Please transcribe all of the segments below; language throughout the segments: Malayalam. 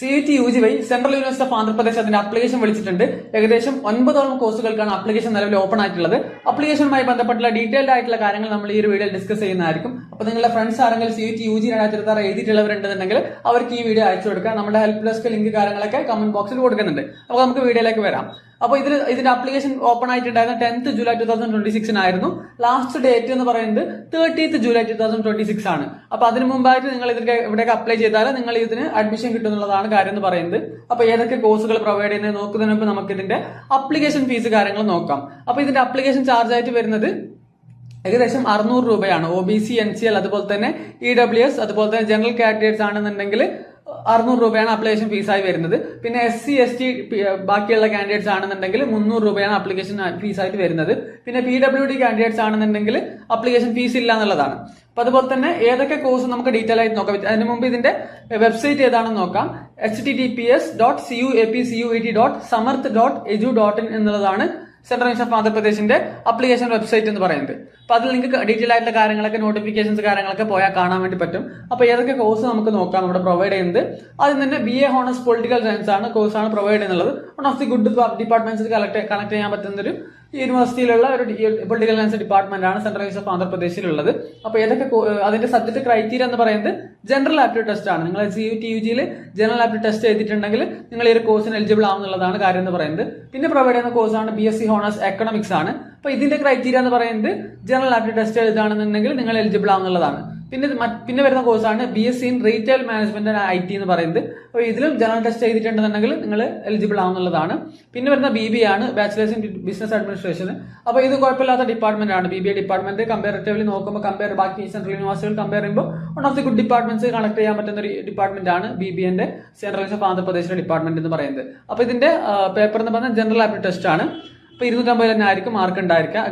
CUET UG വഴി സെൻട്രൽ യൂണിവേഴ്സിറ്റി ഓഫ് ആന്ധ്രാപ്രദേശ് അതിന്റെ അപ്ലിക്കേഷൻ വിളിച്ചിട്ടുണ്ട്. ഏകദേശം 9ഓളം കോഴ്സുകൾക്കാണ് അപ്ലിക്കേഷൻ നിലവിൽ ഓപ്പൺ ആയിട്ടുള്ളത്. അപ്ലിക്കേഷനുമായി ബന്ധപ്പെട്ടുള്ള ഡീറ്റെയിൽഡ് ആയിട്ടുള്ള കാര്യങ്ങൾ നമ്മൾ ഈ ഒരു വീഡിയോയിൽ ഡിസ്കസ് ചെയ്യുന്നതായിരിക്കും. അപ്പോൾ നിങ്ങളുടെ ഫ്രണ്ട്സ് ആരെങ്കിലും CUET UG 2026 എഴുതിയിട്ടുള്ളവരുണ്ടെന്നുണ്ടെങ്കിൽ അവർക്ക് ഈ വീഡിയോ അയച്ചു കൊടുക്കുക. നമ്മുടെ ഹെൽപ്പ് ഡെസ്ക് ലിങ്ക് കാര്യങ്ങളൊക്കെ കമന്റ് ബോക്സിൽ കൊടുക്കുന്നുണ്ട്. അപ്പോൾ നമുക്ക് വീഡിയോയിലേക്ക് വരാം. അപ്പോൾ ഇതിന്റെ അപ്ലിക്കേഷൻ ഓപ്പൺ ആയിട്ടുണ്ടായിരുന്ന 10th July 2026 ആയിരുന്നു. ലാസ്റ്റ് ഡേറ്റ് എന്ന് പറയുന്നത് 30th July 2026 ആണ്. അപ്പൊ അതിന് മുമ്പായിട്ട് നിങ്ങൾ ഇവിടേക്ക് അപ്ലൈ ചെയ്താൽ നിങ്ങൾ ഇതിന് അഡ്മിഷൻ കിട്ടുന്നുള്ളതാണ് കാര്യം എന്ന് പറയുന്നത്. അപ്പൊ ഏതൊക്കെ കോഴ്സുകൾ പ്രൊവൈഡ് ചെയ്യുന്നത് നോക്കുന്നതിന് മുമ്പ് നമുക്ക് ഇതിന്റെ അപ്ലിക്കേഷൻ ഫീസ് കാര്യങ്ങൾ നോക്കാം. അപ്പൊ ഇതിന്റെ അപ്ലിക്കേഷൻ ചാർജ് ആയിട്ട് വരുന്നത് ഏകദേശം 600 രൂപയാണ്. OBC, NCL, അതുപോലെ തന്നെ EWS, അതുപോലെ തന്നെ ജനറൽ കാൻഡിഡേറ്റ്സ് ആണെന്നുണ്ടെങ്കിൽ 600 രൂപയാണ് അപ്ലിക്കേഷൻ ഫീസായി വരുന്നത്. പിന്നെ SC, ST ബാക്കിയുള്ള കാൻഡിഡേറ്റ്സ് ആണെന്നുണ്ടെങ്കിൽ 300 രൂപയാണ് അപ്ലിക്കേഷൻ ഫീസായിട്ട് വരുന്നത്. പിന്നെ PWD കാൻഡിഡേറ്റ്സ് ആണെന്നുണ്ടെങ്കിൽ അപ്ലിക്കേഷൻ ഫീസ് ഇല്ല എന്നുള്ളതാണ്. അപ്പൊ അതുപോലെ തന്നെ ഏതൊക്കെ കോഴ്സ് നമുക്ക് ഡീറ്റെയിൽ ആയിട്ട് നോക്കാം. അതിന് മുമ്പ് ഇതിന്റെ വെബ്സൈറ്റ് ഏതാണെന്ന് നോക്കാം. https://cuet.samarth.edu.in എന്നുള്ളതാണ് സെൻട്രൽ യൂണിവേഴ്സിറ്റി ഓഫ് ആന്ധ്രാപ്രദേശിന്റെ അപ്ലിക്കേഷൻ വെബ്സൈറ്റ് എന്ന് പറയുന്നത്. അപ്പൊ അതിൽ നിങ്ങൾക്ക് ഡീറ്റെയിൽ ആയിട്ടുള്ള കാര്യങ്ങളൊക്കെ നോട്ടിഫിക്കേഷൻസ് കാര്യങ്ങളൊക്കെ പോയാൽ കാണാൻ വേണ്ടി പറ്റും. അപ്പൊ ഏതൊക്കെ കോഴ്സ് നമുക്ക് നോക്കാം ഇവിടെ പ്രൊവൈഡ് ചെയ്യുന്നത്. ആദ്യം തന്നെ BA ഹോണേഴ്സ് പൊളിറ്റിക്കൽ സയൻസ് ആണ് കോഴ്സാണ് പ്രൊവൈഡ് ചെയ്യുന്നത്. One of the good departments connect ചെയ്യാൻ പറ്റുന്ന ഒരു യൂണിവേഴ്സിറ്റിയിലുള്ള ഒരു പൊളിറ്റിക്കൽ സയൻസ് ഡിപ്പാർട്ട്മെന്റ് ആണ് സെൻട്രൽ യൂണിവേഴ്സിറ്റി ഓഫ് ആന്ധ്രാപ്രദേശിലുള്ളത്. അപ്പൊ ഏതൊക്കെ അതിന്റെ സബ്ജക്ട് ക്രൈറ്റീരിയ എന്ന് പറയുന്നത് ജനറൽ ആപ്റ്റിറ്റ്യൂഡ് ടെസ്റ്റ് ആണ്. നിങ്ങൾ CUET UGയിൽ ജനറൽ ആപ്റ്റിറ്റ്യൂഡ് ടെസ്റ്റ് ചെയ്തിട്ടുണ്ടെങ്കിൽ നിങ്ങൾ ഈ ഒരു കോഴ്സിന് എലിജിബിൾ ആവുന്നുള്ളതാണ് കാര്യം എന്ന് പറയുന്നത്. പിന്നെ പ്രൊവൈഡ് ചെയ്യുന്ന കോഴ്സാണ് BSc ഹോണേഴ്സ് എക്കണോമിക്സ് ആണ്. അപ്പൊ ഇതിന്റെ ക്രൈറ്റീരിയ എന്ന് പറയുന്നത് ജനറൽ ആപ്റ്റിറ്റ്യൂഡ് ടെസ്റ്റ് എഴുതാണെന്നുണ്ടെങ്കിൽ നിങ്ങൾ എലിജിബിൾ ആവുന്നുള്ളതാണ്. പിന്നെ വരുന്ന കോഴ്സാണ് BSc in retail management and IT എന്ന് പറയുന്നത്. അപ്പോൾ ഇതിലും ജനറൽ ടെസ്റ്റ് ചെയ്തിട്ടുണ്ടെന്നുണ്ടെങ്കിൽ നിങ്ങൾ എലിജിബിൾ ആവുന്നുള്ളതാണ്. പിന്നെ വരുന്ന BBA ആണ്, ബാച്ചിലേഴ്സ് ഇൻ ബിസിനസ് അഡ്മിനിസ്ട്രേഷൻ. അപ്പോൾ ഇത് കുഴപ്പമില്ലാത്ത ഡിപ്പാർട്ട്മെന്റ് ആണ്. BBA ഡിപ്പാർട്ട്മെന്റ് കമ്പാരിറ്റീവ്ലി നോക്കുമ്പോൾ ബാക്കി സെൻട്രൽ യൂണിവേഴ്സിറ്റികൾ കമ്പയർ ചെയ്യുമ്പോൾ one of the good departments connect ചെയ്യാൻ പറ്റുന്ന ഒരു ഡിപ്പാർട്ട്മെന്റ് ആണ് BBAന്റെ സെൻട്രൽ യൂണിവേഴ്സിറ്റി ഓഫ് ആന്ധ്രാപ്രദേശിലെ ഡിപ്പാർട്ട്മെന്റ് എന്ന് പറയുന്നത്. അപ്പോൾ ഇതിന്റെ പേപ്പർ എന്ന് പറഞ്ഞാൽ ജനറൽ ആപ്റ്റിറ്റ്യൂഡ് ടെസ്റ്റ് ആണ്. അപ്പോൾ 250 തന്നെ ആയിരിക്കും മാർക്ക് ഉണ്ടായിരിക്കുക,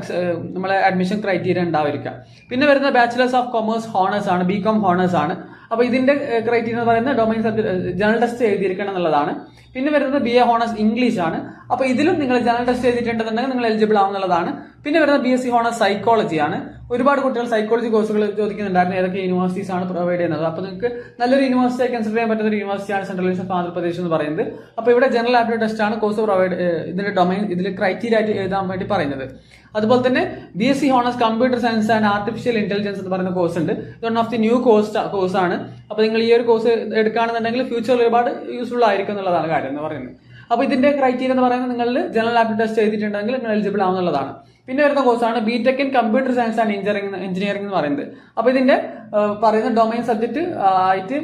നമ്മളെ അഡ്മിഷൻ ക്രൈറ്റീരിയ ഉണ്ടായിരിക്കുക. പിന്നെ വരുന്ന ബാച്ചിലേഴ്സ് ഓഫ് കൊമേഴ്സ് ഹോണേഴ്സ് ആണ്, BCom ഹോണേഴ്സ് ആണ്. അപ്പോൾ ഇതിന്റെ ക്രൈറ്റീരിയ എന്ന് പറയുന്നത് ഡൊമൈൻ സബ്ജക്ട് ജനറൽ ടെസ്റ്റ് എഴുതിയിരിക്കണം എന്നുള്ളതാണ്. പിന്നെ വരുന്നത് BA ഹോണേഴ്സ് ഇംഗ്ലീഷ് ആണ്. അപ്പോൾ ഇതിലും നിങ്ങൾ ജനറൽ ടെസ്റ്റ് എഴുതിയിട്ടുണ്ടെന്നുണ്ടെങ്കിൽ നിങ്ങൾ എലിജിബിൾ ആവുന്നുള്ളതാണ്. പിന്നെ വരുന്ന BSc ഹോണേഴ്സ് സൈക്കോളജി ആണ്. ഒരുപാട് കുട്ടികൾ സൈക്കോളജി കോഴ്സുകൾ ചോദിക്കുന്നുണ്ടായിരുന്നു, ഏതൊക്കെ യൂണിവേഴ്സിറ്റീസ് ആണ് പ്രൊവൈഡ് ചെയ്യുന്നത്. അപ്പോൾ നിങ്ങൾക്ക് നല്ലൊരു യൂണിവേഴ്സിറ്റി കൺസിഡർ ചെയ്യാൻ പറ്റുന്ന ഒരു യൂണിവേഴ്സിറ്റിയാണ് സെൻട്രൽ യൂണിവേഴ്സിറ്റി ഓഫ് ആന്ധ്രാപ്രദേശ് എന്ന് പറയുന്നത്. അപ്പോൾ ഇവിടെ ജനറൽ ആപ്റ്റിറ്റ്യൂഡ് ടെസ്റ്റ് ആണ് കോഴ്സ് പ്രൊവൈഡ് ഇതിന്റെ ഡൊമൈൻ ഇതിൽ ക്രൈറ്റീരിയ ആയിട്ട് എഴുതാൻ വേണ്ടി പറയുന്നത്. അതുപോലെ തന്നെ BSc honours computer science and artificial intelligence എന്ന് പറയുന്ന കോഴ്സ് ഉണ്ട്. ഇത് വൺ ഓഫ് ദി ന്യൂ കോഴ്സാണ്. അപ്പോൾ നിങ്ങൾ ഈ ഒരു കോഴ്സ് എടുക്കുകയാണെന്നുണ്ടെങ്കിൽ ഫ്യൂച്ചറിൽ ഒരുപാട് യൂസ്ഫുൾ ആയിരിക്കും എന്നുള്ളതാണ് കാര്യം എന്ന് പറയുന്നത്. അപ്പോൾ ഇതിന്റെ ക്രൈറ്റീരിയ എന്ന് പറയുന്നത് നിങ്ങൾ ജനറൽ ആപ്റ്റിറ്റ്യൂഡ് ടെസ്റ്റ് ചെയ്തിട്ടുണ്ടെങ്കിൽ നിങ്ങൾ എലിജിബിൾ ആവുന്നുള്ളതാണ്. പിന്നെ വരുന്ന കോഴ്സാണ് BTech in computer science and engineering എന്ന് പറയുന്നത്. അപ്പോൾ ഇതിന്റെ പറയുന്ന ഡൊമൈൻ സബ്ജക്ട് ആയിട്ട്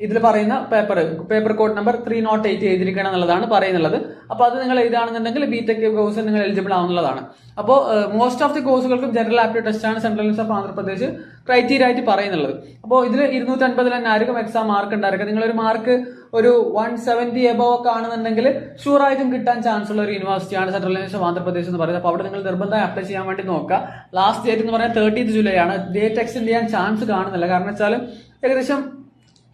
ഇതിൽ പറയുന്ന പേപ്പർ കോഡ് നമ്പർ 308 എഴുതിയിരിക്കണം എന്നുള്ളതാണ് പറയുന്നുള്ളത്. അപ്പോൾ അത് നിങ്ങൾ എഴുതാണെന്നുണ്ടെങ്കിൽ BTech കോഴ്സ് നിങ്ങൾ എലിജിബിൾ ആവുന്നതാണ്. അപ്പോൾ മോസ്റ്റ് ഓഫ് ദി കോഴ്സുകൾക്കും ജനറൽ ആപ്റ്റിറ്റ്യൂഡ് ടെസ്റ്റ് ആണ് central university of Andhra Pradesh criteria ആയിട്ട് പറയുന്നുള്ളത്. അപ്പോൾ ഇതിൽ 250 തന്നെ ആയിരിക്കും എക്സാം മാർക്ക് ഉണ്ടായിരിക്കുക. നിങ്ങളൊരു മാർക്ക് ഒരു 170 എബോവ് ഒക്കെ ആണെന്നുണ്ടെങ്കിൽ ഷുവർ ആയിട്ടും കിട്ടാൻ ചാൻസ് ഉള്ള ഒരു യൂണിവേഴ്സിറ്റിയാണ് സെൻട്രൽ യൂണിവേഴ്സിറ്റി ഓഫ് ആന്ധ്രാപ്രദേശ് എന്ന് പറയുന്നത്. അപ്പോൾ അവിടെ നിങ്ങൾ നിർബന്ധമായി അപ്ലൈ ചെയ്യാൻ വേണ്ടി നോക്കുക. ലാസ്റ്റ് ഡേറ്റ് എന്ന് പറയുന്നത് 30th July ആണ്. ഡേറ്റ് എക്സ്റ്റെൻഡ് ചെയ്യാൻ ചാൻസ് കാണുന്നില്ല. കാരണം വെച്ചാൽ ഏകദേശം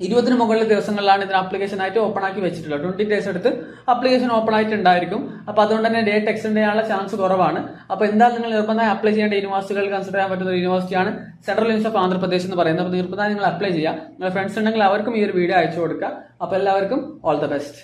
20 മുകളിൽ ദിവസങ്ങളിലാണ് ഇതിന് അപ്ലിക്കേഷൻ ആയിട്ട് ഓപ്പൺ ആക്കി വെച്ചിട്ടുള്ളത്. 20 days എടുത്ത് അപ്ലിക്കേഷൻ ഓപ്പൺ ആയിട്ടുണ്ടായിരിക്കും. അപ്പോൾ അതുകൊണ്ട് തന്നെ ഡേറ്റ് എക്സ്റ്റെൻഡ് ചെയ്യാനുള്ള ചാൻസ് കുറവാണ്. അപ്പോൾ എന്തായാലും നിങ്ങൾ നിർബന്ധമായി അപ്ലൈ ചെയ്യേണ്ട യൂണിവേഴ്സിറ്റികൾ കൺസിഡർ ചെയ്യാൻ പറ്റുന്ന ഒരു യൂണിവേഴ്സിറ്റിയാണ് സെൻട്രൽ യൂണിവേഴ്സിറ്റി ഓഫ് ആന്ധ്രാപ്രദേശ് എന്ന് പറയുന്നത്. അപ്പോൾ നിർബന്ധമായി നിങ്ങൾ അപ്ലൈ ചെയ്യുക. നിങ്ങളുടെ ഫ്രണ്ട്സ് ഉണ്ടെങ്കിൽ അവർക്കും ഈ ഒരു വീഡിയോ അയച്ചു കൊടുക്കുക. അപ്പോൾ എല്ലാവർക്കും ഓൾ ദ ബെസ്റ്റ്.